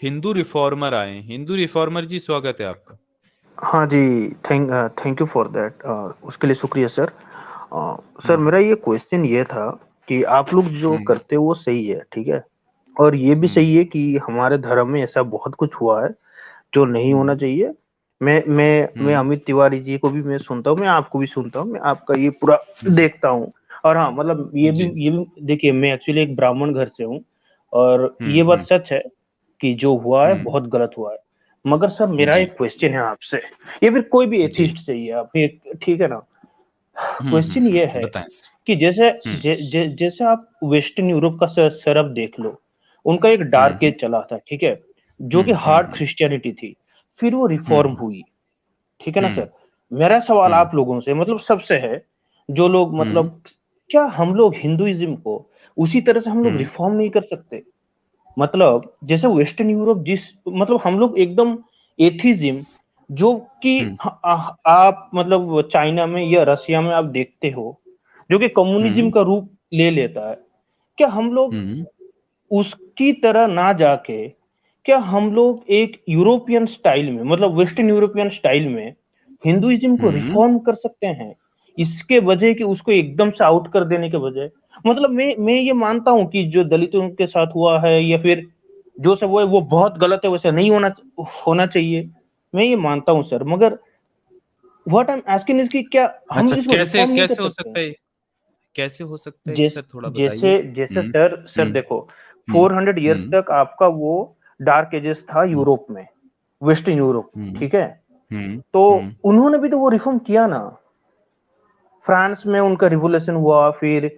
Hindu reformer आए हैं। Hindu reformer जी, स्वागत है आपका। हाँ जी। Thank you for that. उसके लिए शुक्रिया सर। सर, हम्म मेरा ये क्वेश्चन ये था कि आप लोग जो हम्म करते हो वो सही है, ठीक है। और ये भी हम्म सही है कि हमारे धर्म में ऐसा बहुत कुछ हुआ है जो नहीं होना हम्म चाहिए। मैं हम्म अमित तिवारी जी को भी मैं सुनता हूँ, मैं आपको भी सुनता हूँ, मैं आपका ये पूरा हम्म, देखता हूँ। और हाँ, मतलब जी। ये भी देखिए, मैं एक्चुअली एक ब्राह्मण घर से हूँ। और ये बात हम्म सच है कि जो हुआ है हम्म बहुत गलत हुआ है। मगर सर, मेरा जी एक क्वेश्चन है आपसे, या फिर कोई भी जी। एथिस्ट चाहिए आप, एक ठीक है ना। क्वेश्चन ये है बताएं सर। कि जैसे हम्म जैसे आप वेस्टर्न यूरोप का सरफ देख लो। उनका एक डार्क हम्म एज चला था, ठीक है, जो कि हार्ड हम्म क्रिश्चियनिटी थी। फिर वो रिफॉर्म हम्म हुई, ठीक है ना हम्म सर। मेरा सवाल हम्म आप लोगों से, मतलब सबसे है, जो लोग हम्म मतलब, क्या हम लोग हिंदुइज्म को उसी तरह से हम लोग हम्म रिफॉर्म नहीं कर सकते? मतलब जैसे वेस्टर्न यूरोप जिस, मतलब हम लोग एकदम एथिज्म, जो कि हम्म आप मतलब चाइना में या रसिया में आप देखते हो, जो कि कम्युनिज्म हम्म का रूप ले लेता है। क्या हम लोग हम्म उसकी तरह ना जाके, क्या हम लोग एक यूरोपियन स्टाइल में, मतलब वेस्टर्न यूरोपियन स्टाइल में हिंदुइज्म को हम्म रिफॉर्म कर सकते हैं? इसके बजाय कि उसको एकदम से आउट कर देने के बजाय, मतलब मैं ये मानता हूं कि जो दलितों के साथ हुआ है या फिर जो सब हुआ है वो बहुत गलत है, वैसे नहीं होना होना चाहिए। मैं ये मानता हूं सर, मगर what I am asking is कि क्या हम अच्छा, लोग इसको कैसे रिफॉर्म नहीं कर कैसे हो सकते सकता हैं? है? कैसे हो सकता है जैस, सर, थोड़ा बताइए। जैसे जैसे सर सर हम्म देखो, हम्म 400 ईयर्स हम्म तक आपका वो डार्क एजेस था हम्म यूरोप में, वेस्टर्न यूरोप, हम्म ठीक है। हम्म तो हम्म उन्होंने भी तो वो रिफॉर्म किया ना। फ्रांस में उनका रिवोल्यूशन हुआ, फिर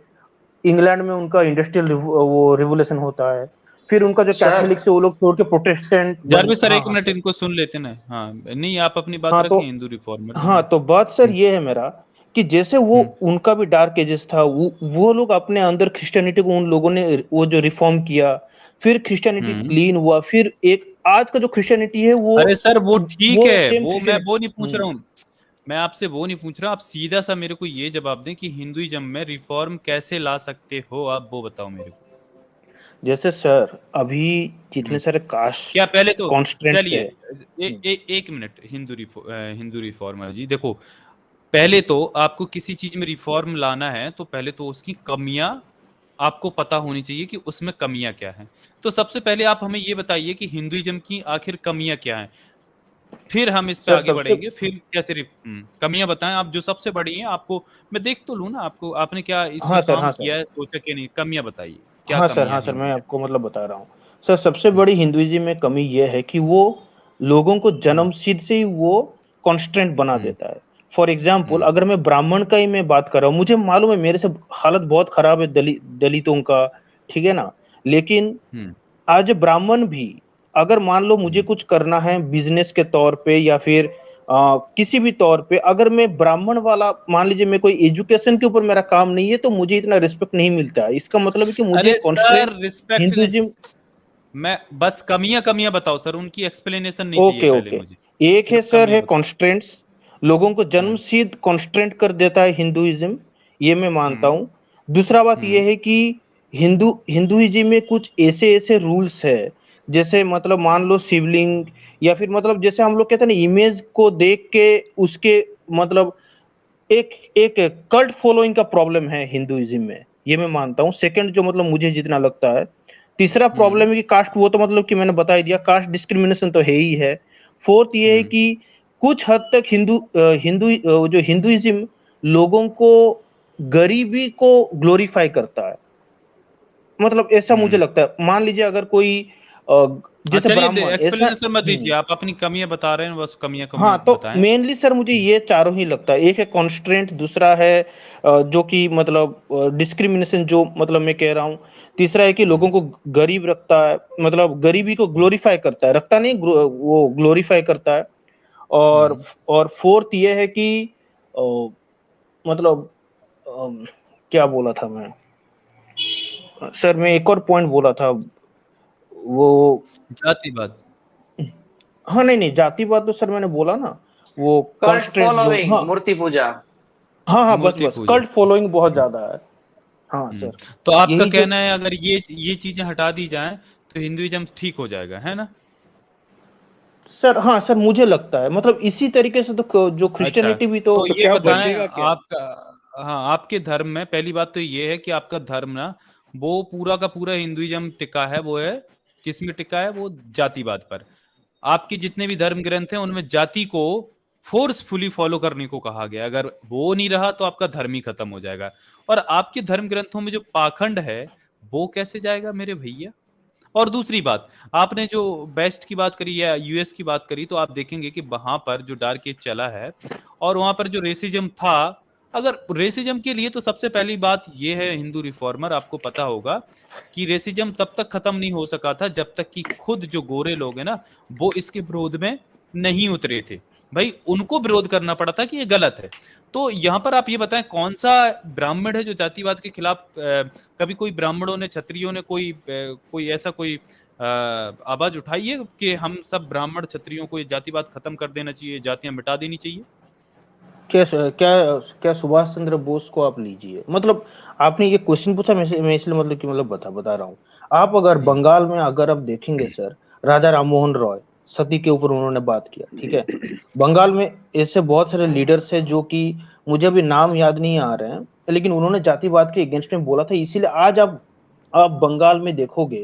इंग्लैंड में उनका इंडस्ट्रियल वो रिवोल्यूशन होता है। फिर उनका जो सर कैथोलिक से वो लोग छोड़ के प्रोटेस्टेंट बन, जारविस सर, हाँ एक हाँ मिनट सर। इनको सुन लेते ना। हाँ, नहीं आप अपनी बात हाँ तो, रखें, हिंदू रिफॉर्मर जी। हाँ हाँ। तो बात सर हम्म ये है मेरा, कि जैसे वो हम्म उनका भी डार्क एजेस था, वो लोग अपने अंदर क्रिश्चियनिटी को उन लोगों ने वो जो रिफॉर्म किया, फिर क्रिश्चियनिटी हम्म क्लीन हुआ, फिर एक आज का जो क्रिश्चियनिटी है अरे सर, वो ठीक है, सेम वो मैं वो नहीं क्रिश्चियनिटी। पूछ रहा हूँ। मैं आपसे वो नहीं पूछ रहा, आप सीधा सा मेरे को ये जवाब दें कि हिंदुइज्म में रिफॉर्म कैसे ला सकते हो, आप वो बताओ मेरे को। जैसे सर अभी जितने हम्म सारे क्या कास्ट पहले तो कॉन्स्टेंट्स चलिए, है। एक मिनट, हिंदू रिफॉर्मर जी देखो, पहले तो आपको किसी चीज में रिफॉर्म लाना है तो पहले तो उसकी कमियां आपको पता होनी चाहिए कि उसमें कमियां क्या हैं। तो सबसे पहले आप हमें ये बताइए कि हिंदुइज्म की आखिर कमियां क्या हैं, फिर हम इस पे सर आगे सबसे, बढ़ेंगे। फिर कैसे कमियां बताएं आप जो सबसे बड़ी हैं आपको। मैं देख तो लूं ना आपको, आपने क्या इसमें हाँ सर, काम हाँ सर, किया है, सोचा कि नहीं। कमियां बताइए, क्या हाँ सर, कमियां हाँ हैं सर, मैं हिंदुइज्म आपको मतलब बता रहा हूँ। सर सबसे में। बड़ी हिंदुइज्म में कमी यह है कि वो लोगों को हम्म जन्मसिद्ध से ही वो कॉन्स्टेंट बना हम्म देता है। फॉर एग्जाम्पल, हम्म अगर मैं ब्राह्मण का ही मैं बात कर रहा हूँ, मुझे मालूम है मेरे से हालत बहुत खराब है दलितों का, ठीक है ना। लेकिन हम्म आज ब्राह्मण भी, अगर मान लो मुझे हम्म कुछ करना है बिजनेस के तौर पे या फिर किसी भी तौर पे, अगर मैं ब्राह्मण वाला मान लीजिए, मैं कोई एजुकेशन के ऊपर मेरा काम नहीं है, तो मुझे इतना रिस्पेक्ट नहीं मिलता है। इसका मतलब है कि मुझे अरे कॉन्स्ट्रेंट सर, रिस्पेक्ट ने, हिंदुइज्म। मैं बस कमियां कमियां बताओ सर, उनकी एक्सप्लेनेशन नहीं चाहिए ओके पहले ओके। मुझे, एक है सिर्फ सर, है कमियां बताओ। कॉन्स्ट्रेंट्स, लोगों को जन्म हम्म सिद्ध कॉन्स्ट्रेंट कर देता है हिंदुइज्म, ये मैं मानता हम्म हूँ। दूसरा बात हम्म यह है कि हिंदुइज्म में कुछ ऐसे ऐसे रूल्स है, जैसे मतलब मान लो शिवलिंग, या फिर मतलब जैसे हम लोग कहते हैं ना, इमेज को देख के उसके, मतलब एक एक कल्ट फॉलोइंग का प्रॉब्लम है हिंदुइज्म में, ये मैं मानता हूँ। सेकंड जो मतलब मुझे जितना लगता है, तीसरा हम्म प्रॉब्लम है कि कास्ट, वो तो मतलब कि मैंने बता ही दिया, कास्ट डिस्क्रिमिनेशन तो है ही है। फोर्थ ये है हम्म कि कुछ हद तक जो हिंदुइज्म लोगों को गरीबी को ग्लोरीफाई करता है। मतलब ऐसा मुझे हम्म लगता है, मान लीजिए अगर कोई हाँ, जैसे चलिए ब्राह्मण ऐसा। एक्सप्लेनेशन मत दीजिए, आप अपनी कमियां बता रहे हैं, बस कमियां हाँ कमियां तो बताएं। मेनली सर मुझे ये चारों ही लगता है। एक है कॉन्स्ट्रेंट, दूसरा है जो कि मतलब डिस्क्रिमिनेशन, जो मतलब मैं कह रहा हूँ। तीसरा है कि लोगों हम्म को गरीब रखता है, मतलब गरीबी को ग्लोरीफाई करता है, रखता नहीं, वो ग्लोरीफाई करता है। और हम्म और फोर्थ ये है कि अ, मतलब क्या बोला था मैं, सर मैं एक और पॉइंट बोला था वो। जातिवाद। हाँ नहीं नहीं, जातिवाद तो सर मैंने बोला ना, वो कल्ट कॉन्स्ट्रेंट जो, फॉलोइंग, हाँ मूर्ति पूजा। हाँ हाँ, बस मूर्ति बस पूजा। कल्ट फॉलोइंग बहुत ज्यादा है। हाँ हम्म सर, तो आपका यही जो, कहना है अगर ये चीजें हटा दी जाएं तो हिंदुइज्म ठीक हो जाएगा, है ना? सर हाँ सर, मुझे लगता है मतलब इसी तरीके से तो जो अच्छा, क्रिश्चियनिटी भी तो तो ये क्या बताएं बचेगा क्या? आपका, हाँ आपके धर्म में पहली बात तो ये है कि आपका धर्म ना वो पूरा का पूरा हिंदुइज्म टिका है, वो है किस में टिका है, वो जातिवाद पर। आपके जितने भी धर्म ग्रंथ हैं उनमें जाति को फोर्सफुली फॉलो करने को कहा गया, अगर वो नहीं रहा तो आपका धर्म ही खत्म हो जाएगा। और आपके धर्म ग्रंथों में जो पाखंड है वो कैसे जाएगा मेरे भैया। और दूसरी बात, आपने जो बेस्ट की बात करी या यूएस की बात करी, तो आप देखेंगे कि वहां पर जो डार्क एज चला है और वहां पर जो रेसिज्म था, अगर रेसिज्म के लिए तो सबसे पहली बात ये है, हिंदू रिफॉर्मर आपको पता होगा कि रेसिज्म तब तक खत्म नहीं हो सका था जब तक कि खुद जो गोरे लोग हैं ना वो इसके विरोध में नहीं उतरे थे। भाई उनको विरोध करना पड़ा था कि ये गलत है। तो यहाँ पर आप ये बताएं कौन सा ब्राह्मण है जो जातिवाद के खिलाफ कभी कोई ब्राह्मणों ने, क्षत्रियों ने कोई ऐसा कोई आवाज उठाई है कि हम सब ब्राह्मण क्षत्रियों को ये जातिवाद खत्म कर देना चाहिए, जातियां मिटा देनी चाहिए? क्या क्या क्या सुभाष चंद्र बोस को आप लीजिए, मतलब आपने ये क्वेश्चन पूछा, मैं इसलिए मतलब कि मतलब बता रहा हूँ। आप अगर बंगाल में अगर आप देखेंगे सर, राजा राममोहन रॉय, सती के ऊपर उन्होंने बात किया, ठीक है। बंगाल में ऐसे बहुत सारे लीडर्स हैं जो कि मुझे अभी नाम याद नहीं आ रहे हैं, लेकिन उन्होंने जातिवाद के अगेंस्ट में बोला था। इसीलिए आज आप बंगाल में देखोगे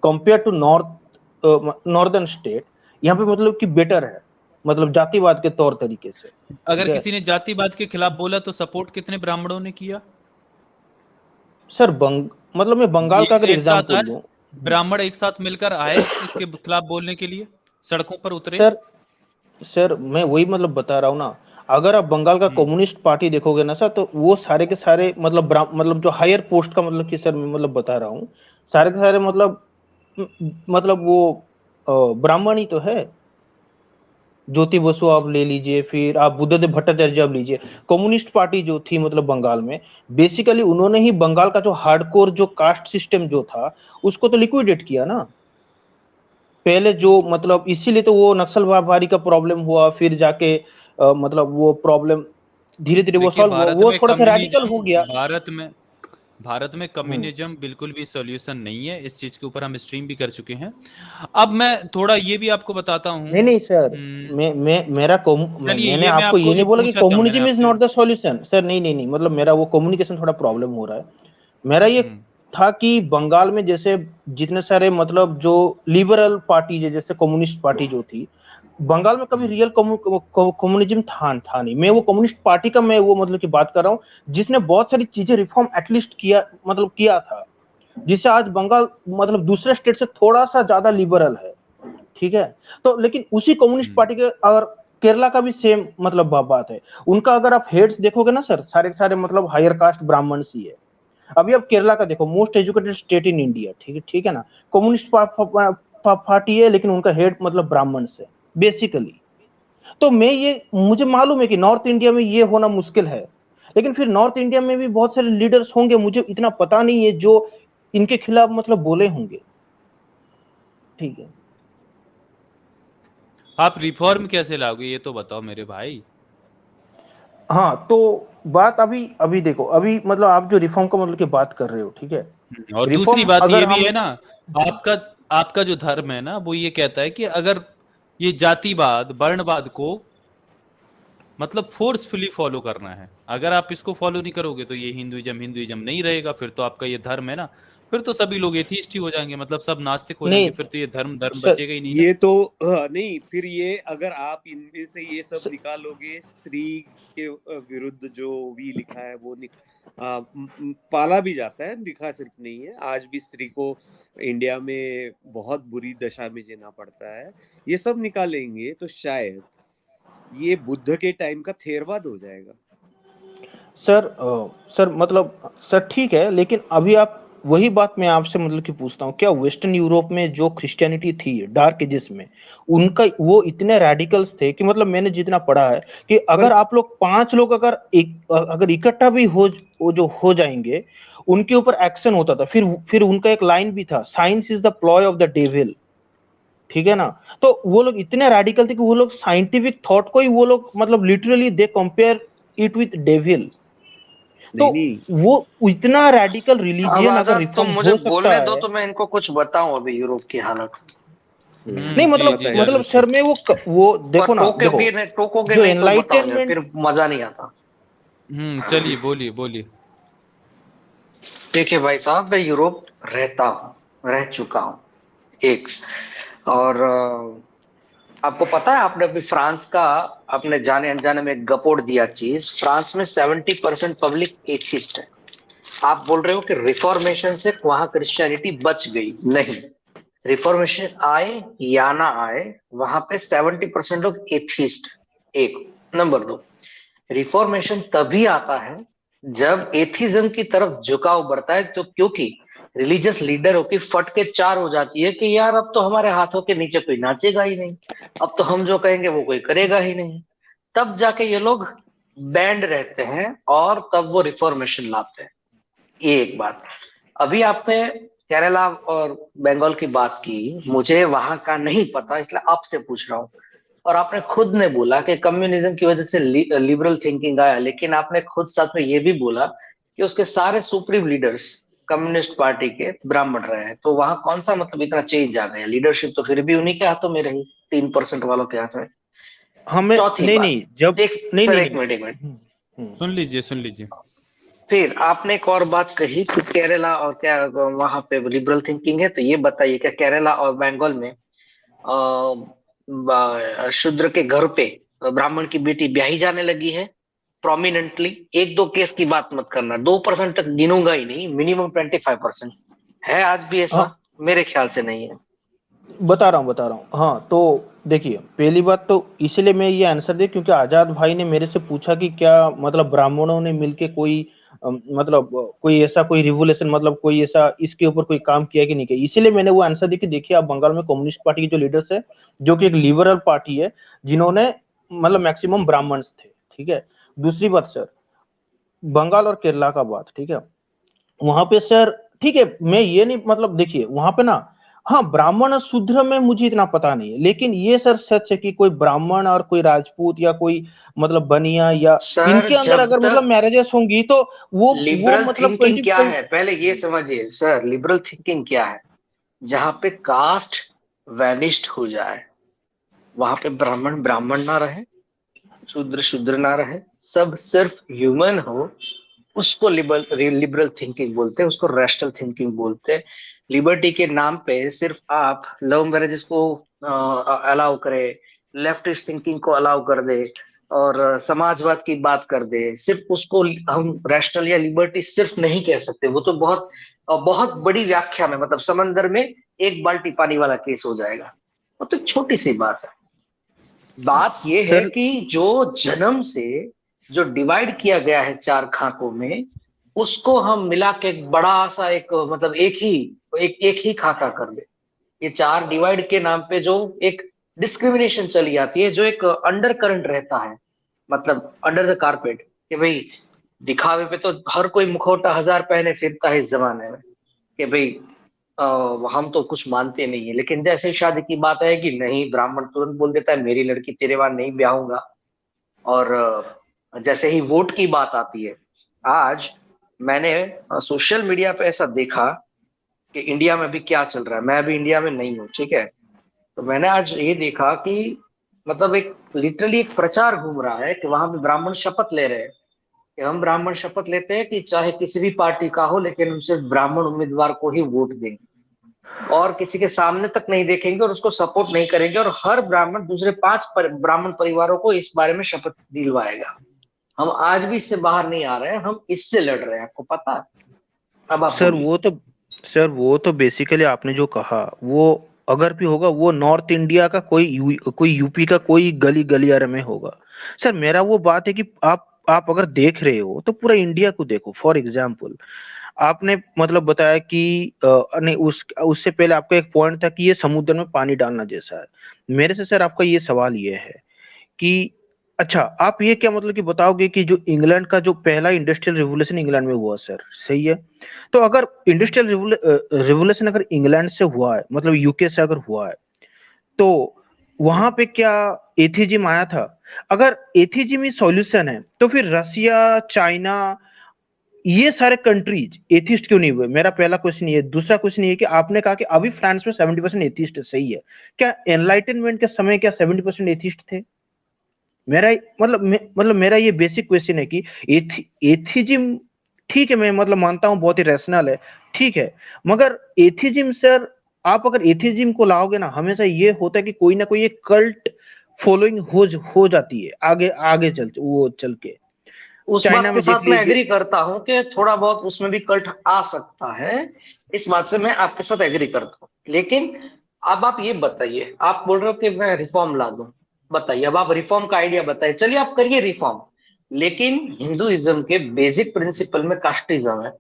कंपेयर टू नॉर्दर्न स्टेट, यहाँ पे मतलब कि बेटर है, मतलब जातिवाद के तौर तरीके से। अगर किसी ने जातिवाद के खिलाफ बोला तो सपोर्ट कितने ब्राह्मणों ने किया? सर मतलब मैं बंगाल का अगर ये एक साथ एग्जांपल आए, लूं, ब्राह्मण एक साथ मिलकर आए इसके खिलाफ बोलने के लिए, सड़कों पर उतरे। सर सर मैं वही मतलब बता रहा हूँ ना। अगर आप बंगाल का कम्युनिस्ट पार्टी देखोगे ना सर, तो वो सारे के सारे मतलब मतलब जो हायर पोस्ट का मतलब कि सर मैं मतलब बता रहा हूँ, सारे के सारे मतलब मतलब वो ब्राह्मण ही तो है। ज्योति बसु आप ले लीजिए, फिर आप बुद्धदेव भट्टाचार्य आप लीजिए। कम्युनिस्ट पार्टी जो थी मतलब बंगाल में, बेसिकली उन्होंने ही बंगाल का जो हार्डकोर जो कास्ट सिस्टम जो था उसको तो लिक्विडेट किया ना पहले। जो मतलब इसीलिए तो वो नक्सलवादी का प्रॉब्लम हुआ, फिर जाके मतलब वो प्रॉब्लम धीरे धीरे वो देखिए सॉल्व हुआ, भारत वो में थोड़ा सा रेडिकल हो गया। कम्युनिज्म, भारत में हम्म कम्युनिज्म बिल्कुल भी सॉल्यूशन नहीं है। इस चीज के ऊपर हम स्ट्रीम भी कर चुके हैं। अब मैं थोड़ा ये भी आपको बताता हूँ। नहीं नहीं सर, चलिए मैंने ये मैं आपको आपको ये ये नहीं बोला कि पूछा था मैंने कम्युनिज्म इज आपसे। नॉट द सॉल्यूशन सर, नहीं नहीं नहीं, मतलब मेरा वो कम्युनिकेशन थोड़ा प्रॉब्लम हो रहा है। मेरा ये हम्म था कि बंगाल में जैसे जितने सारे मतलब जो लिबरल पार्टी है, जैसे कम्युनिस्ट पार्टी जो थी बंगाल में, कभी हम्म रियल कम्युनिज्म था नहीं। मैं वो कम्युनिस्ट पार्टी का मैं वो मतलब की बात कर रहा हूँ जिसने बहुत सारी चीजें रिफॉर्म एटलीस्ट किया, मतलब किया था, जिससे आज बंगाल मतलब दूसरे स्टेट से थोड़ा सा ज्यादा लिबरल है, ठीक है। तो लेकिन उसी कम्युनिस्ट हम्म पार्टी के अगर केरला का भी सेम मतलब बात है, उनका अगर आप हेड्स देखोगे ना सर, सारे के सारे मतलब हायर कास्ट ब्राह्मण ही है। अभी आप केरला का देखो, most educated state in India, ठीक है ना, कम्युनिस्ट पार्टी है, लेकिन उनका हेड मतलब ब्राह्मण से बेसिकली। तो मैं ये मुझे मालूम है कि नॉर्थ इंडिया में ये होना मुश्किल है, लेकिन फिर नॉर्थ इंडिया में भी बहुत सारे लीडर्स होंगे, मुझे इतना पता नहीं है, जो इनके खिलाफ मतलब बोले होंगे, ठीक है। आप रिफॉर्म कैसे लाओगे ये तो बताओ मेरे भाई। हाँ तो बात अभी अभी देखो, अभी मतलब आप जो रिफॉर्म का मतलब की बात कर रहे हो, ठीक है। और दूसरी रिफॉर्म बात अगर ये भी हम है ना, आपका आपका जो धर्म है ना वो ये कहता है कि अगर ये जातिवाद वर्णवाद को मतलब फोर्सफुली फॉलो करना है, अगर आप इसको फॉलो नहीं करोगे तो ये हिंदुइज्म हिंदुइज्म नहीं रहेगा, फिर तो आपका ये धर्म है ना, फिर तो सभी लोग एथीस्ट ही हो जाएंगे, मतलब सब नास्तिक हो जाएंगे, नहीं फिर तो ये धर्म धर्म सर, बचेगा ही नहीं ना। ये तो नहीं, फिर ये अगर आप इनमें से ये सब निकालोगे, स्त्री के विरुद्ध जो भी लिखा है वो पाला भी जाता है, लिखा सिर्फ नहीं है। आज भी स्त्री को इंडिया में बहुत बुरी दशा में जीना पड़ता है। ये सब निकालेंगे तो शायद ये बुद्ध के टाइम का थेरवाद हो जाएगा। सर सर मतलब सर ठीक है, लेकिन अभी आप वही बात मैं आपसे मतलब कि पूछता हूँ, क्या वेस्टर्न यूरोप में जो क्रिश्चियनिटी थी डार्क एजेस में, उनका वो इतने रेडिकल्स थे कि मतलब मैंने जितना पढ़ा है कि पर अगर आप लोग 5 लोग अगर इकट्ठा भी वो जो हो जाएंगे, उनके ऊपर एक्शन होता था। फिर उनका एक लाइन भी था, science is the ploy of the devil, ठीक है ना। तो वो लोग इतने रेडिकल थे कि वो लोग साइंटिफिक थॉट को ही वो लोग मतलब literally they compare it with devil. तो नहीं नहीं, वो इतना रेडिकल अब रिलीजियन अगर आजाद, तुम रिफॉर्म मुझे हो सकता बोलने दो है। तो मैं इनको कुछ बताऊं अभी यूरोप की हालत। नहीं जी मतलब जी बताइए। मतलब जरूर सर मैं वो देखो ना, देखो टोकोगे जो नहीं तो बताओ यार, एनलाइटेनमेंट, फिर मजा नहीं आता। चलिए बोलिए बोलिए। देखिए भाई साहब, मैं यूरोप रह चुका हूँ एक। और आपको पता है, आपने अभी फ्रांस का, आपने जाने अनजाने में एक गपोड़ दिया चीज, फ्रांस में 70% पब्लिक एथिस्ट है। आप बोल रहे हो कि रिफॉर्मेशन से वहां क्रिश्चियनिटी बच गई, नहीं। रिफॉर्मेशन आए या ना आए, वहां पे 70% लोग एथिस्ट। एक नंबर दो, रिफॉर्मेशन तभी आता है जब एथिज्म की तरफ झुकाव बढ़ता है, तो क्योंकि रिलीजियस लीडरों की फट के चार हो जाती है कि यार अब तो हमारे हाथों के नीचे कोई नाचेगा ही नहीं, अब तो हम जो कहेंगे वो कोई करेगा ही नहीं। तब जाके ये लोग बैंड रहते हैं और तब वो रिफॉर्मेशन लाते हैं। ये एक बात। अभी आपने केरला और बंगाल की बात की, मुझे वहां का नहीं पता इसलिए आपसे पूछ रहा हूँ। और आपने खुद ने बोला कि कम्युनिज्म की वजह से लिबरल थिंकिंग आया, लेकिन आपने खुद साथ में ये भी बोला कि उसके सारे सुप्रीम लीडर्स कम्युनिस्ट पार्टी के ब्राह्मण रहे हैं, तो वहां कौन सा मतलब इतना चेंज आ गया? लीडरशिप तो फिर भी उन्हीं के हाथों में रही, 3% वालों के हाथ में। हमें चौथी नहीं बात, नहीं जब एक नहीं सर, नहीं एक नहीं मिनट एक मिनट, सुन लीजिए सुन लीजिए। फिर आपने एक और बात कही कि केरला और क्या वहां पे लिबरल थिंकिंग है, तो ये बताइए क्या केरला और बंगाल में शूद्र के घर पे ब्राह्मण की बेटी ब्याही जाने लगी है प्रोमिनेंटली? एक दो केस की बात मत करना, 2% तक गिनूंगा ही नहीं, मिनिमम 25% है आज भी ऐसा? हाँ मेरे ख्याल से नहीं है। बता रहा हूँ। हाँ तो देखिए, पहली बात तो इसलिए मैं ये आंसर दे क्योंकि आजाद भाई ने मेरे से पूछा कि क्या मतलब ब्राह्मणों ने मिलके कोई मतलब कोई ऐसा कोई रिवोल्यूशन मतलब कोई ऐसा इसके ऊपर कोई काम किया कि नहीं किया, इसीलिए मैंने वो आंसर दी कि देखिए आप बंगाल में कम्युनिस्ट पार्टी के जो लीडर्स है, जो कि एक लिबरल पार्टी है, जिन्होंने मतलब मैक्सिमम ब्राह्मण्स थे, ठीक है। दूसरी बात सर, बंगाल और केरला का बात, ठीक है, वहां पे सर ठीक है, मैं ये नहीं मतलब देखिए वहां पे ना, हाँ ब्राह्मण और शूद्र में मुझे इतना पता नहीं है, लेकिन ये सर सच है कि कोई ब्राह्मण और कोई राजपूत या कोई मतलब बनिया या सर इनके अंदर जब अगर मतलब तक मैरिजेस होंगी तो वो लिबरल मतलब थिंकिंग 20 क्या है, पहले ये समझिए सर, लिबरल थिंकिंग क्या है? जहां पे कास्ट वैनिश्ड हो जाए, वहां पे ब्राह्मण ब्राह्मण ना रहे, शूद्र शूद्र ना रहे, सब सिर्फ ह्यूमन हो, उसको लिबरल लिबरल थिंकिंग बोलते हैं, उसको रैशनल थिंकिंग बोलते हैं। लिबर्टी के नाम पे सिर्फ आप लव मैरिजेस को अलाउ करे, लेफ्टिस्ट थिंकिंग को अलाउ कर दे, और समाजवाद की बात कर दे, सिर्फ उसको हम रैशनल या लिबर्टी सिर्फ नहीं कह सकते। वो तो बहुत बहुत बड़ी व्याख्या में, मतलब समंदर में एक बाल्टी पानी वाला केस हो जाएगा। वो तो छोटी सी बात है। बात यह है सर कि जो जन्म से जो डिवाइड किया गया है चार खाकों में, उसको हम मिला के एक बड़ा सा एक मतलब एक ही खाका कर दे। ये चार डिवाइड के नाम पे जो एक डिस्क्रिमिनेशन चली आती है, जो एक अंडर करंट रहता है, मतलब अंडर द कारपेट, कि भाई दिखावे पे तो हर कोई मुखौटा हजार पहने फिरता है इस जमाने में, कि भाई हम तो कुछ मानते नहीं है, लेकिन जैसे ही शादी की बात आएगी, नहीं, ब्राह्मण तुरंत बोल देता है मेरी लड़की तेरे वहां नहीं ब्याहूंगा। और जैसे ही वोट की बात आती है, आज मैंने सोशल मीडिया पे ऐसा देखा कि इंडिया में अभी क्या चल रहा है, मैं अभी इंडिया में नहीं हूँ, ठीक है, तो मैंने आज ये देखा कि मतलब एक लिटरली एक प्रचार घूम रहा है कि वहां पे ब्राह्मण शपथ ले रहे हैं कि हम ब्राह्मण शपथ लेते हैं कि चाहे किसी भी पार्टी का हो, लेकिन हम सिर्फ ब्राह्मण उम्मीदवार को ही वोट देंगे, और किसी के सामने तक नहीं देखेंगे और उसको सपोर्ट नहीं करेंगे, और हर ब्राह्मण दूसरे ब्राह्मण परिवारों को इस बारे में शपथ दिलवाएगा। हम आज भी इससे बाहर नहीं आ रहे हैं, हम इससे लड़ रहे हैं, आपको पता है? अब आप सर बोलिए। वो तो सर वो तो बेसिकली आपने जो कहा वो अगर भी होगा वो नॉर्थ इंडिया का कोई यूपी का कोई गली गलियारे में होगा। सर मेरा वो बात है कि आप अगर देख रहे हो तो पूरा इंडिया को देखो। फॉर एग्जाम्पल आपने मतलब बताया कि नहीं उससे पहले आपका एक पॉइंट था कि ये समुद्र में पानी डालना जैसा है। मेरे से सर आपका ये सवाल ये है कि अच्छा आप ये क्या मतलब कि बताओगे कि जो इंग्लैंड का जो पहला इंडस्ट्रियल रिवोल्यूशन इंग्लैंड में हुआ सर, सही है, तो अगर इंडस्ट्रियल रिवोल्यूशन अगर इंग्लैंड से हुआ है मतलब यूके से अगर हुआ है तो वहां पे क्या एथिज्म आया था? अगर एथिज्म ही सॉल्यूशन है तो फिर रसिया, चाइना, ये सारे कंट्रीज एथिस्ट क्यों नहीं हुए? मेरा पहला क्वेश्चन ये। दूसरा क्वेश्चन ये कि आपने कहा कि अभी फ्रांस में 70% एथिस्ट है, सही है। क्या एनलाइटनमेंट के समय क्या 70% एथिस्ट थे? मेरा मतलब मेरा ये बेसिक क्वेश्चन है कि एथिज्म, ठीक है, मैं मतलब मानता हूँ बहुत ही रैशनल है, ठीक है, मगर एथिज्म सर, आप अगर एथिज्म को लाओगे ना, हमेशा ये होता है कि कोई ना कोई एक कल्ट फॉलोइंग हो जाती है आगे आगे चल के। उस चाइना बात के में देख साथ मैं लीजिए। एग्री करता हूँ कि थोड़ा बहुत उसमें भी कल्ट आ सकता है, इस बात से मैं आपके साथ एग्री करता हूँ। लेकिन अब आप ये बताइए, आप बोल रहे हो कि मैं रिफॉर्म ला दूं, बताइए अब आप रिफॉर्म का आइडिया बताइए। चलिए आप करिए रिफॉर्म, लेकिन हिंदुइज्म के बेसिक प्रिंसिपल में कास्टिज्म है।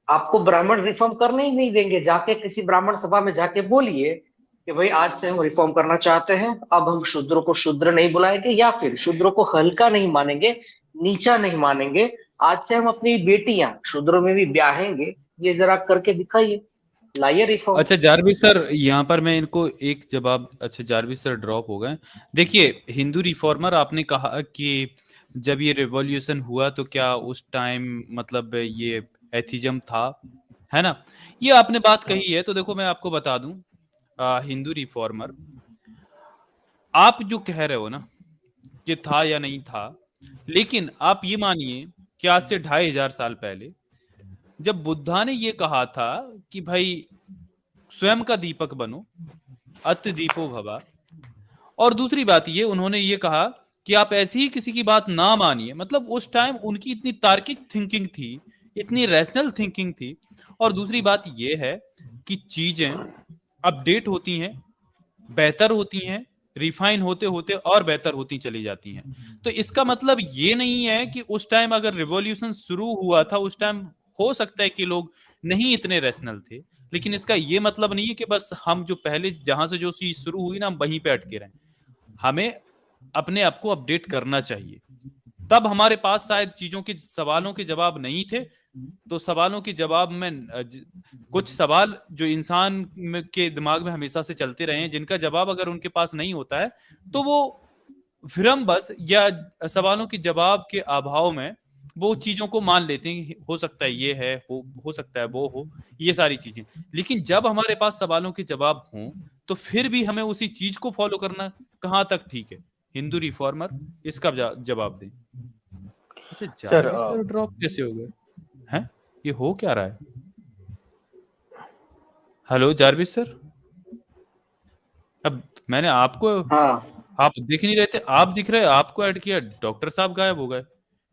आपको ब्राह्मण रिफॉर्म करने ही नहीं देंगे। जाके किसी ब्राह्मण सभा में जाके बोलिए कि भाई आज से हम रिफॉर्म करना चाहते हैं, अब हम शूद्रों को शूद्र नहीं बुलाएंगे, या फिर शूद्रों को हल्का नहीं मानेंगे, नीचा नहीं मानेंगे, आज से हम अपनी बेटियां शूद्रों में भी ब्याहेंगे। ये जरा करके दिखाइए, लाइए रिफॉर्म। अच्छा जारविस सर, यहाँ पर मैं इनको एक जवाब, अच्छा जारविस सर ड्रॉप हो गए। देखिए हिंदू रिफॉर्मर, आपने कहा कि जब ये रिवॉल्यूशन हुआ तो क्या उस टाइम मतलब ये एथिज्म था, है ना, ये आपने बात कही है। तो देखो मैं आपको बता दूं, हिंदू रिफॉर्मर, आप जो कह रहे हो ना कि था या नहीं था, लेकिन आप ये मानिए कि आज से 2500 साल पहले जब बुद्धा ने ये कहा था कि भाई स्वयं का दीपक बनो, अत दीपो भवा, और दूसरी बात ये उन्होंने ये कहा कि आप ऐसी ही किसी की बात ना मानिए, मतलब उस टाइम उनकी इतनी तार्किक थिंकिंग थी, इतनी रैशनल थिंकिंग थी। और दूसरी बात ये है कि चीजें अपडेट होती हैं, बेहतर होती हैं, रिफाइन होते होते और बेहतर होती चली जाती हैं। तो इसका मतलब ये नहीं है कि उस टाइम अगर रिवॉल्यूशन शुरू हुआ था, उस टाइम हो सकता है कि लोग नहीं इतने रैशनल थे, लेकिन इसका ये मतलब नहीं है कि बस हम जो पहले जहां से जो चीज शुरू हुई ना, हम वहीं पे अटके रहें। हमें अपने आप को अपडेट करना चाहिए। तब हमारे पास शायद चीजों के सवालों के जवाब नहीं थे, तो सवालों के जवाब में कुछ सवाल जो इंसान के दिमाग में हमेशा से चलते रहे हैं, जिनका जवाब अगर उनके पास नहीं होता है तो वो भ्रम बस, या सवालों के जवाब के अभाव में वो चीजों को मान लेते हैं, हो सकता है ये है, हो सकता है वो हो, ये सारी चीजें। लेकिन जब हमारे पास सवालों के जवाब हों तो फिर भी हमें उसी चीज को फॉलो करना कहाँ तक ठीक है? हिंदू रिफॉर्मर इसका जवाब दें। अच्छा जारविस सर ड्रॉप कैसे हो गए हैं? ये हो क्या रहा है? हेलो जारविस सर, अब मैंने आपको, हाँ आप दिख नहीं रहे थे, आप दिख रहे, आपको ऐड किया, डॉक्टर साहब गायब हो गए।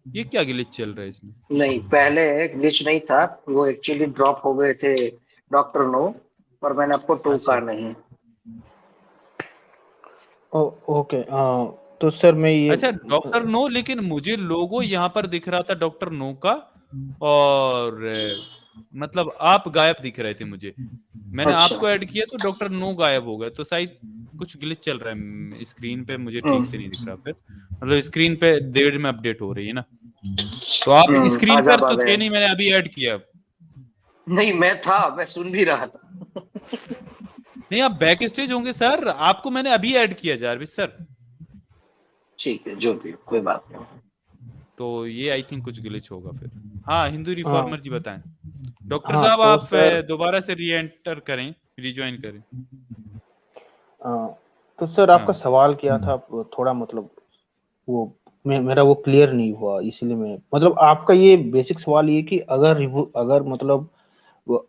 ये क्या ग्लिच चल रहा है इसमें? नहीं, पहले ग्लिच नहीं था, वो एक्चुअली ड्रॉप हो गए थे डॉक्टर नो, पर मैंने आपको टोका अच्छा नहीं। ओके, तो सर मैं ये अच्छा डॉक्टर नो, लेकिन मुझे लोगो यहाँ पर दिख रहा था डॉक्टर नो का, और मतलब आप गायब दिख रहे थे मुझे। मैंने अच्छा। आपको ऐड किया तो डॉक्टर नो गायब हो गए, तो शायद कुछ ग्लिच चल रहा है स्क्रीन पे, मुझे ठीक से नहीं दिख रहा। फिर मतलब स्क्रीन पे देर में अपडेट हो रही है ना, तो आप स्क्रीन आज पर आप आ तो थे गए। नहीं, मैंने अभी ऐड किया। नहीं, मैं था, मैं सुन भी रहा था। नहीं आप बैक स्टेज होंगे सर, आपको मैंने अभी ऐड किया जारविस सर। ठीक है, जो भी हो, कोई बात नहीं। तो ये आई थिंक कुछ ग्लिच होगा फिर। हाँ हिंदू रिफॉर्मर जी बताएं। डॉक्टर हाँ साहब तो आप सर, दोबारा से री एंटर करें, रिज्वाइन करें। तो सर आपका हाँ सवाल क्या था? थोड़ा मतलब वो मेरा वो क्लियर नहीं हुआ, इसीलिए मैं मतलब आपका ये बेसिक सवाल ये कि अगर मतलब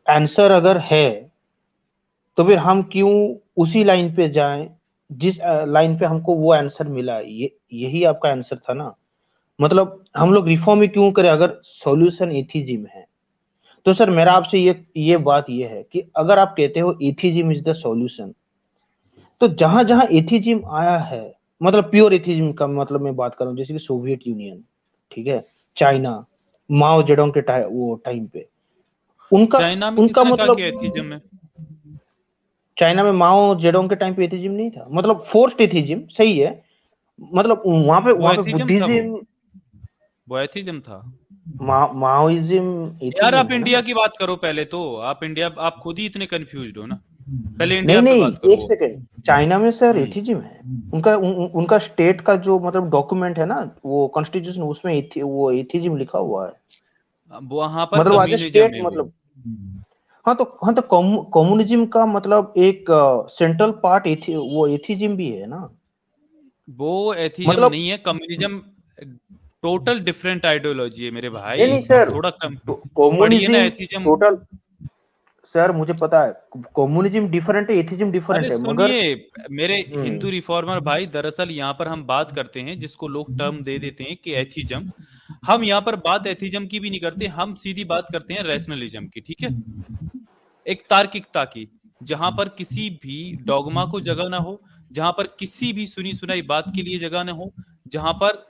आंसर अगर है तो फिर हम क्यों उसी लाइन पे जाएं जिस लाइन पे हमको वो आंसर मिला? ये यही आपका आंसर था ना? मतलब हम लोग रिफॉर्म ही क्यों करें अगर सॉल्यूशन एथिज्म है? तो सर मेरा आपसे ये बात ये है कि अगर आप कहते हो एथिज्म इज द सॉल्यूशन, तो जहां जहां एथिज्म आया है, मतलब प्योर एथिज्म का मतलब मैं बात कर रहा हूँ, जैसे कि सोवियत यूनियन, ठीक है, चाइना, माओ जेडोंग के वो टाइम पे उनका चाइना में उनका किसने कहा कि मतलब एथिज्म है? चाइना में माओ जेडोंग के टाइम पे एथिज्म नहीं था, मतलब फोर्स्ड एथिज्म, सही है, मतलब वो वहां पे एथिज्म था, बुद्धिज्म, वो एथिज्म था। माओइज्म यार एथिज्म आप है ना? इंडिया की बात करो पहले तो, आप इंडिया, आप खुद ही इतने कंफ्यूज्ड हो ना, पहले नहीं इंडिया पे नहीं, बात एक करो। सेकेंड, चाइना में सर हम्म एथिज्म है। उनका स्टेट का जो मतलब डॉक्यूमेंट है ना, वो कॉन्स्टिट्यूशन, उसमें वो एथिज्म लिखा हुआ है। वहां पर मतलब आज कम्युनिज्म स्टेट है वो। मतलब हाँ तो कम्युनिज्म का मतलब एक सेंट्रल पार्ट वो एथिज्म भी है ना। वो एथिज्म मतलब नहीं है, कम्युनिज्म टोटल डिफरेंट आइडियोलॉजी है मेरे नहीं भाई। नहीं सर, थोड़ा कम पढ़िए ना कम्युनिज्म एथिज्म। टोटल, सर मुझे पता है कम्युनिज्म डिफरेंट है, एथिज्म अरे डिफरेंट है, मगर सुनिए मेरे हिंदू हम्म रिफॉर्मर भाई, दरअसल यहाँ पर हम बात करते हैं जिसको लोग टर्म दे देते हैं कि एथिज्म। हम यहाँ पर बात एथिज्म की भी नहीं करते, हम सीधी बात करते हैं रैशनलिज्म की, ठीक है। एक तार्किकता की, जहां पर किसी भी डॉगमा को जगह ना हो, जहां पर किसी भी सुनी सुनाई बात के लिए जगह ना हो, जहां पर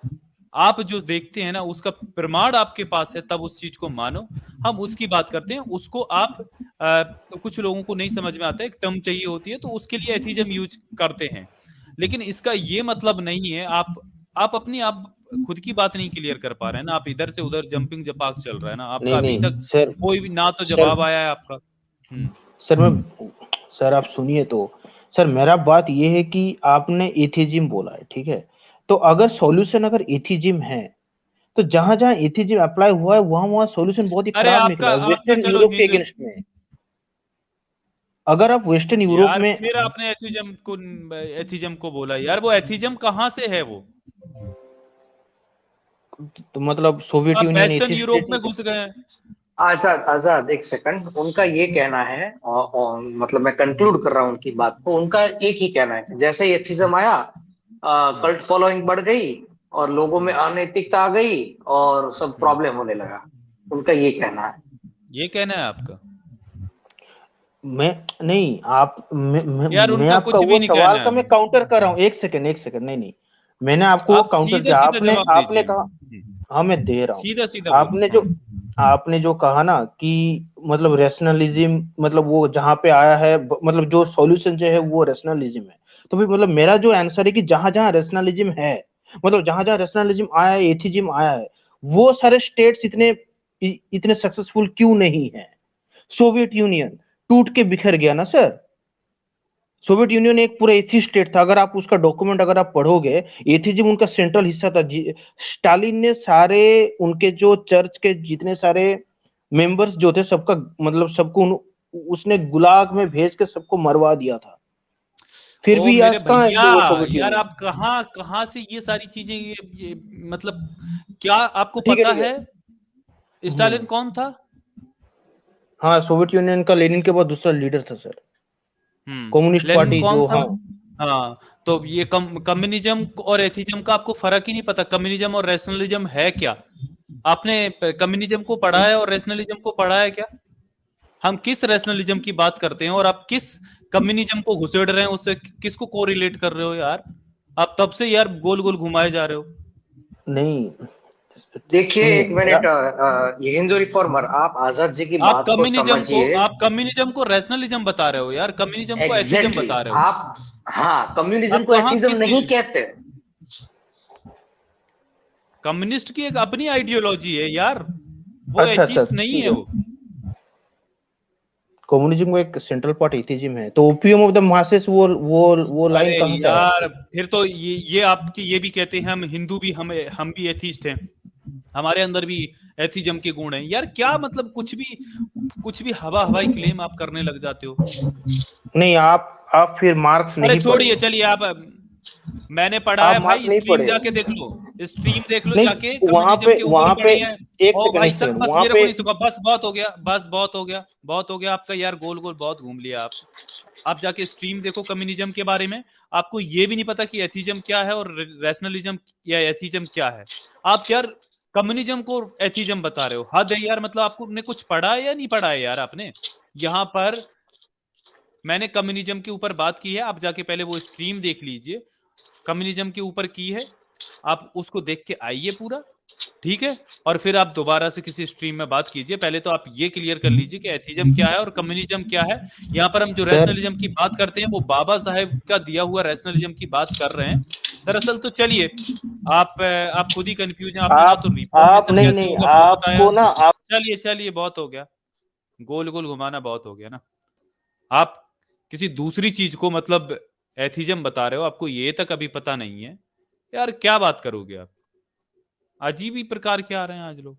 आप जो देखते हैं ना उसका प्रमाण आपके पास है, तब उस चीज को मानो। हम उसकी बात करते हैं, उसको आप तो कुछ लोगों को नहीं समझ में आता है, एक टर्म चाहिए होती है तो उसके लिए एथिज्म यूज करते हैं। लेकिन इसका ये मतलब नहीं है आप खुद की बात नहीं क्लियर कर पा रहे हैं ना, आप इधर से उधर जंपिंग जपाक चल रहा है ना आपका, नहीं अभी नहीं तक सर, कोई भी ना तो सर जवाब आया है आपका। सर मैं सर आप सुनिए तो, सर मेरा बात ये है कि आपने एथिज्म बोला है, ठीक है, तो अगर सॉल्यूशन अगर एथिज्म है, तो जहां जहां एथिज्म अप्लाई हुआ है वहां वहां सॉल्यूशन बहुत ही अरे खराब निकला आपका है, आपका वेस्टर्न चलो यूरोप के हिंदू। अगेंस्ट में। अगर आप वेस्टर्न यूरोप यार में फिर आपने एथिज्म को बोला यार, वो एथिज्म कहाँ से है वो? तो मतलब सोवियत आप union western atheist Europe state में नहीं था। घुस गए हैं। आजाद आजाद, एक सेकंड, उनका ये कहना है और मतलब मैं कंक्लूड कर रहा हूँ उनकी बात को। उनका एक ही कहना है कि जैसे ही एथिज्म आया, हम्म, कल्ट फॉलोइंग बढ़ गई और लोगों में हम्म, अनैतिकता आ गई और सब हम्म। प्रॉब्लम होने लगा। उनका ये कहना है। ये कहना है आपका? मैं नहीं, यार मैं उनका आपका कुछ वो भी नहीं सवाल कहना का है। मैं काउंटर कर रहा हूँ, एक सेकंड एक सेकंड, नहीं नहीं, मैंने आपको वो आप काउंटर सीधे किया, सीधा आपने जवाब आपने दीजिए। कहा, हाँ मैं दे रहा हूँ। सीधा सीधा बोल। आपने जो हाँ। आपने जो कहा ना कि मतलब रैशनलिज्म, मतलब वो जहाँ पे आया है, मतलब जो सॉल्यूशन जो है वो रैशनलिज्म है, तो भी मतलब मेरा जो आंसर है कि जहां जहां रैशनलिज्म है, मतलब जहां जहां रैशनलिज्म आया है, एथिज्म आया है, वो सारे स्टेट्स इतने इतने सक्सेसफुल क्यों नहीं है। सोवियत यूनियन टूट के बिखर गया ना सर। सोवियत यूनियन एक पूरा एथिस्ट स्टेट था, अगर आप उसका डॉक्यूमेंट अगर आप पढ़ोगे, एथिज्म उनका सेंट्रल हिस्सा था। स्टालिन ने सारे उनके जो चर्च के जितने सारे मेंबर्स जो थे सबका मतलब सबको उसने गुलाग में भेज के सबको मरवा दिया था। फिर ओ भी मेरे आज कहाँ है भैया, वो सोवियत यार यूनियन। आप कहाँ कहाँ से ये सारी चीजें, ये मतलब क्या आपको ठीक है पता ठीक है। है हम्म। स्टालिन कौन था? हाँ, सोवियत यूनियन का लेनिन के बाद दूसरा लीडर था सर, कम्युनिस्ट लेनिन पार्टी कौन जो, था? हाँ। हाँ, तो ये कम्युनिज्म और एथिज्म का आपको फर्क ही नहीं पता। कम्युनिज्म और रैशनलिज्म है क्या? आपने कम्युनिज्म को पढ़ा है और रैशनलिज्म को पढ़ा है क्या? हम किस रैशनलिज्म की बात करते हैं और आप किस कम्युनिज्म को घुसेड़ रहे हैं, उससे किसको कोरिलेट कर रहे हो यार? आप तब से यार गोल गोल घुमाए जा रहे हो। नहीं देखिए सुनिए एक मेरा, मिनट, ये हिंदू रिफॉर्मर, आप आजाद जी की बात को समझिए। आप कम्युनिज्म को रैशनलिज्म बता रहे हो यार, कम्युनिज्म को एथिज्म एग्जैक्टली बता रहे हो। आप, हाँ, कम्युनिज्म आप को कहाँ एथिज्म किस, नहीं कहते। कम्युनिस्ट की एक अपनी आइडियोलॉजी है यार, वो अच्छा अच्छा एथिस्ट नहीं ठीक है है, वो। कम्युनिज्म का एक सेंट्रल पार्ट एथिज्म है, तो ओपियम ऑफ द मासेस वो लाइन अरे कहाँ से आया यार फिर। फिर तो ये आपकी ये भी कहते हैं हम हिंदू भी, हम भी एथिस्ट हैं, हमारे अंदर भी एथिज्म के गुण हैं यार। क्या मतलब कुछ भी हवा हवाई क्लेम आप करने लग जाते हो। नहीं, आप फिर मार्क्स अरे नहीं पढ़े छोड़िए हो, चलिए आप, मैंने पढ़ा आप है मार्क्स भाई, नहीं स्ट्रीम पढ़े हो। जाके देख लो, स्ट्रीम देख लो नहीं, जाके, कम्युनिज्म के ऊपर वहां पे पढ़े हैं। ओ भाई एक साहब सेकंड बस वहां मेरे को पे, नहीं सुखा, बस बहुत हो गया, बस बहुत हो गया, बहुत हो गया आपका यार, गोल गोल बहुत घूम लिया आप जाके स्ट्रीम देखो कम्युनिज्म के बारे में। आपको ये भी नहीं पता कि एथिज्म क्या है और रैशनलिज्म या एथिज्म क्या है। आप यार कम्युनिज्म को एथिज्म बता रहे हो, हद है यार। मतलब आपको ने कुछ पढ़ा है या नहीं पढ़ा है यार आपने? यहाँ पर मैंने कम्युनिज्म के ऊपर बात की है, आप जाके पहले वो स्ट्रीम देख लीजिए, कम्युनिज्म के ऊपर की है, आप उसको देख के आइए पूरा, ठीक है। और फिर आप दोबारा से किसी स्ट्रीम में बात कीजिए। पहले तो आप ये क्लियर कर लीजिए कि एथिज्म क्या है और कम्युनिज्म क्या है। यहाँ पर हम जो सर रैशनलिज्म की बात करते हैं वो बाबा साहेब का दिया हुआ रैशनलिज्म की बात कर रहे हैं दरअसल। तो चलिए, आप खुद ही कंफ्यूज हैं, आपने ना तो आप रिफॉर्मेशन नहीं कैसी नहीं, होगा वो बताया। आपको ना आप, चलिए चलिए बहुत हो गया, गोल गोल घुमाना बहुत हो गया ना। आप किसी दूसरी चीज को मतलब एथिज्म बता रहे हो, आपको ये तक अभी पता नहीं है यार, क्या बात करोगे आप? अजीब ही प्रकार के आ रहे हैं आज लोग।